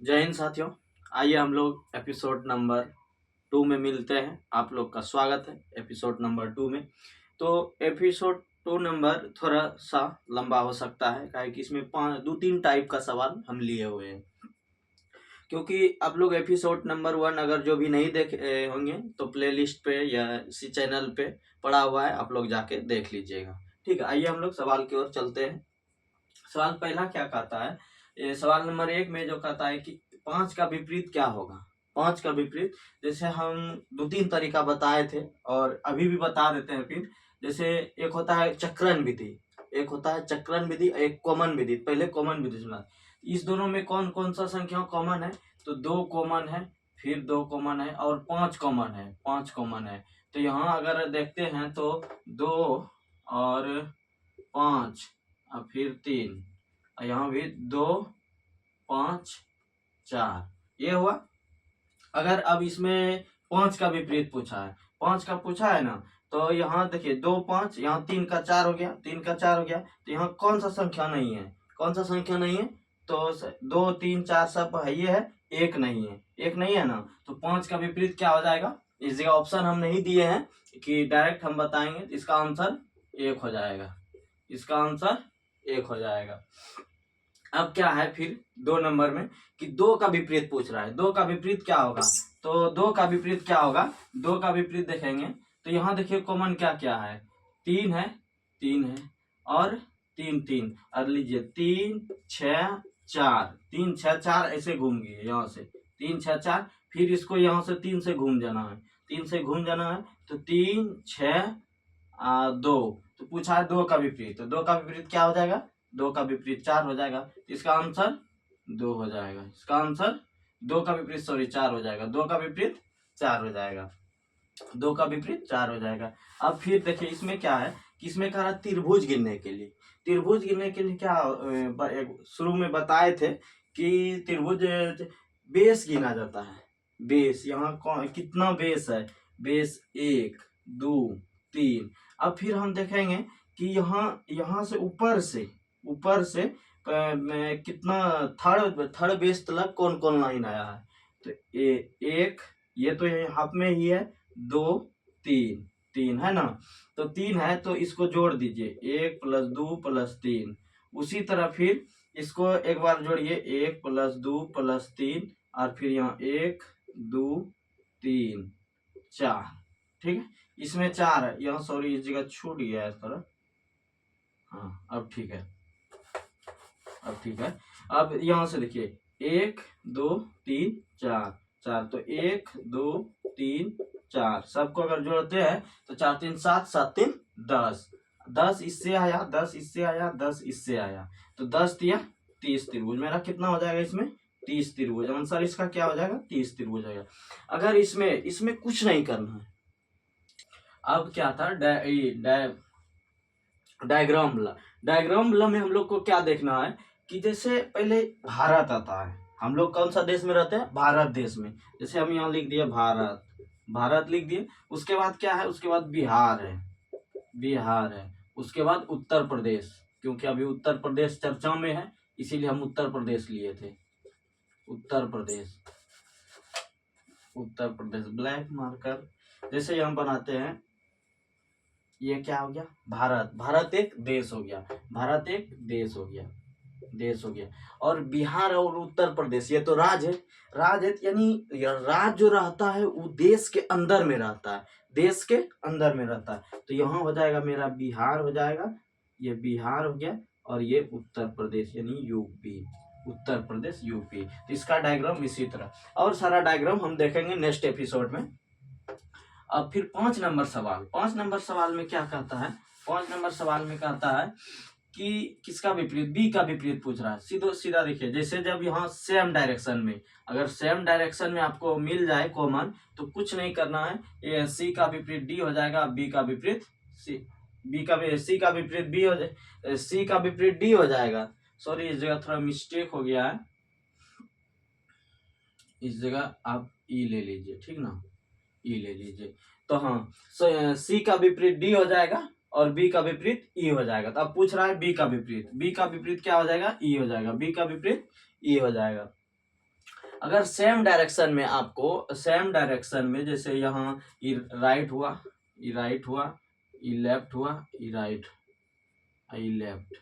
जय हिंद साथियों। आइए हम लोग एपिसोड नंबर 2 में मिलते हैं। आप लोग का स्वागत है एपिसोड नंबर 2 में। तो एपिसोड 2 नंबर थोड़ा सा लंबा हो सकता है, काहे कि इसमें 2-3 टाइप का सवाल हम लिए हुए हैं। क्योंकि आप लोग एपिसोड नंबर 1 अगर जो भी नहीं देखे होंगे तो प्लेलिस्ट पे या इसी चैनल पे पड़ा हुआ है, आप लोग जाके देख लीजिएगा। ठीक है, आइए हम लोग सवाल की ओर चलते हैं। सवाल पहला क्या कहता है? सवाल नंबर 1 में जो कहता है कि 5 का विपरीत क्या होगा? 5 का विपरीत, जैसे हम 2-3 तरीका बताए थे और अभी भी बता देते हैं फिर। जैसे एक होता है चक्रण विधि, एक होता है चक्रण विधि, एक कॉमन विधि। पहले कॉमन विधि सुना। इस दोनों में कौन कौन सा संख्या कॉमन है? तो 2 कॉमन है, फिर 2 कॉमन है और 5 कॉमन है। 5 कॉमन है। तो यहाँ अगर देखते हैं तो 2 और 5 और फिर 3, यहाँ भी 2, 5, 4, ये हुआ। अगर अब इसमें 5 का विपरीत पूछा है, 5 का पूछा है ना, तो यहाँ देखिए 2, 5, यहाँ 3 का 4 हो गया, 3 का 4 हो गया। तो यहाँ कौन सा संख्या नहीं है? कौन सा संख्या नहीं है? तो 2, 3, 4 सब है, ये है, एक नहीं है। एक नहीं है ना, तो 5 का विपरीत क्या हो जाएगा? इस जगह ऑप्शन हम नहीं दिए हैं कि डायरेक्ट हम बताएंगे। इसका आंसर 1 हो जाएगा। इसका आंसर 1 हो जाएगा। अब क्या है फिर 2 नंबर में कि 2 का विपरीत पूछ रहा है। 2 का विपरीत क्या होगा? तो 2 का विपरीत क्या होगा? 2 का विपरीत देखेंगे तो यहाँ देखिए कॉमन क्या क्या है? 3 है, 3 है और 3 3, और लीजिए 3 6 4, 3 6 4 ऐसे घूम गए यहाँ से, 3 6 4। फिर इसको यहाँ से 3 से घूम जाना है, 3 से घूम जाना है। तो 3 6 2, तो पूछा है 2 का विपरीत, तो 2 का विपरीत क्या हो जाएगा? 2 का विपरीत 4 हो जाएगा। इसका आंसर 2 हो जाएगा। इसका आंसर 2 का विपरीत 4 हो जाएगा। 2 का विपरीत 4 हो जाएगा। 2 का विपरीत 4 हो जाएगा। अब फिर देखिए इसमें क्या है कि इसमें कह रहा त्रिभुज गिनने के लिए। त्रिभुज गिनने के लिए क्या शुरू में बताए थे कि त्रिभुज बेस गिना जाता है। बेस यहाँ कौन कितना बेस है? बेस 1 2 3। अब फिर हम देखेंगे कि यहाँ यहाँ से ऊपर से कितना थर्ड बेस तक कौन कौन लाइन आया है। तो एक, ये तो हाफ में ही है, 2 3, 3 है ना। तो 3 है तो इसको जोड़ दीजिए, 1 + 2 + 3। उसी तरह फिर इसको एक बार जोड़िए, 1 + 2 + 3, और फिर यहाँ 1 2 3 4। ठीक है, इसमें 4 है, यहाँ सॉरी इस जगह छूट गया है इस तरह। हाँ अब ठीक है, अब ठीक है। अब यहाँ से देखिए 1 2 3 4 4, तो 1 2 3 4 सबको अगर जोड़ते हैं तो 4 3 7, 7 3 10, 10 इससे आया, 10 इससे आया, 10 इससे आया, तो 10 दिया 30 त्रिभुज। मेरा कितना हो जाएगा इसमें? 30 त्रिभुज। आंसर इसका क्या हो जाएगा? 30 त्रिभुज हो जाएगा। अगर इसमें कुछ नहीं करना है। अब क्या था, डायग्राम में हम लोग को क्या देखना है कि जैसे पहले भारत आता है। हम लोग कौन सा देश में रहते हैं? भारत देश में। जैसे हम यहाँ लिख दिए भारत, भारत लिख दिए। उसके बाद क्या है? उसके बाद बिहार है, बिहार है। उसके बाद उत्तर प्रदेश, क्योंकि अभी उत्तर प्रदेश चर्चा में है, इसीलिए हम उत्तर प्रदेश लिए थे। उत्तर प्रदेश, उत्तर प्रदेश ब्लैक मार्कर जैसे हम बनाते हैं। ये क्या हो गया? भारत, भारत एक देश हो गया, भारत एक देश हो गया, देश हो गया। और बिहार और उत्तर प्रदेश ये तो राज्य है, राज्य है, यानी राज्य जो रहता है वो देश के अंदर में रहता है, देश के अंदर में रहता है। तो यहाँ हो जाएगा मेरा बिहार हो जाएगा, ये बिहार हो गया, और ये उत्तर प्रदेश यानी यूपी, उत्तर प्रदेश यूपी। तो इसका डायग्राम इसी तरह, और सारा डायग्राम हम देखेंगे नेक्स्ट एपिसोड में। अब फिर 5 नंबर सवाल, 5 नंबर सवाल में क्या कहता है? 5 नंबर सवाल में कहता है कि किसका विपरीत? बी का विपरीत पूछ रहा है। सीधो सीधा देखिए, जैसे जब यहाँ सेम डायरेक्शन में, अगर सेम डायरेक्शन में आपको मिल जाए कॉमन, तो कुछ नहीं करना है, ये सी का विपरीत डी हो जाएगा, बी का विपरीत सी, सी का विपरीत बी हो जाए, सी का विपरीत डी हो जाएगा। सॉरी इस जगह थोड़ा मिस्टेक हो गया है, इस जगह आप ई ले लीजिए, ठीक ना, ई ले लीजिए। तो हाँ, सी का विपरीत डी हो जाएगा और बी का विपरीत ई हो जाएगा। तो अब पूछ रहा है बी का विपरीत, बी का विपरीत क्या हो जाएगा? ई हो जाएगा, बी का विपरीत ई हो जाएगा। अगर सेम डायरेक्शन में आपको, सेम डायरेक्शन में जैसे यहाँ ये राइट हुआ, ये राइट हुआ, ये लेफ्ट हुआ, ये राइट, ये लेफ्ट,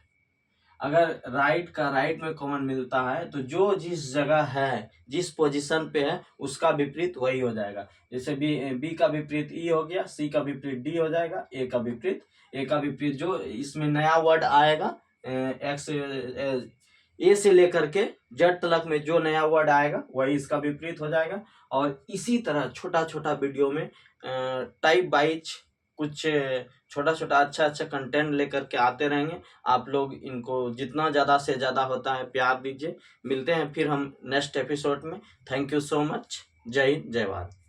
अगर राइट का राइट में कॉमन मिलता है तो जो जिस जगह है, जिस पोजीशन पे है, उसका विपरीत वही हो जाएगा। जैसे बी का विपरीत ई हो गया, सी का विपरीत डी हो जाएगा, ए का विपरीत जो इसमें नया वर्ड आएगा एक्स, ए से लेकर के जेड तक में जो नया वर्ड आएगा वही इसका विपरीत हो जाएगा। और इसी तरह छोटा छोटा वीडियो में टाइप वाइज कुछ छोटा छोटा अच्छा कंटेंट लेकर के आते रहेंगे। आप लोग इनको जितना ज़्यादा से ज़्यादा होता है प्यार दीजिए। मिलते हैं फिर हम नेक्स्ट एपिसोड में। Thank you so much. जय हिंद, जय भारत।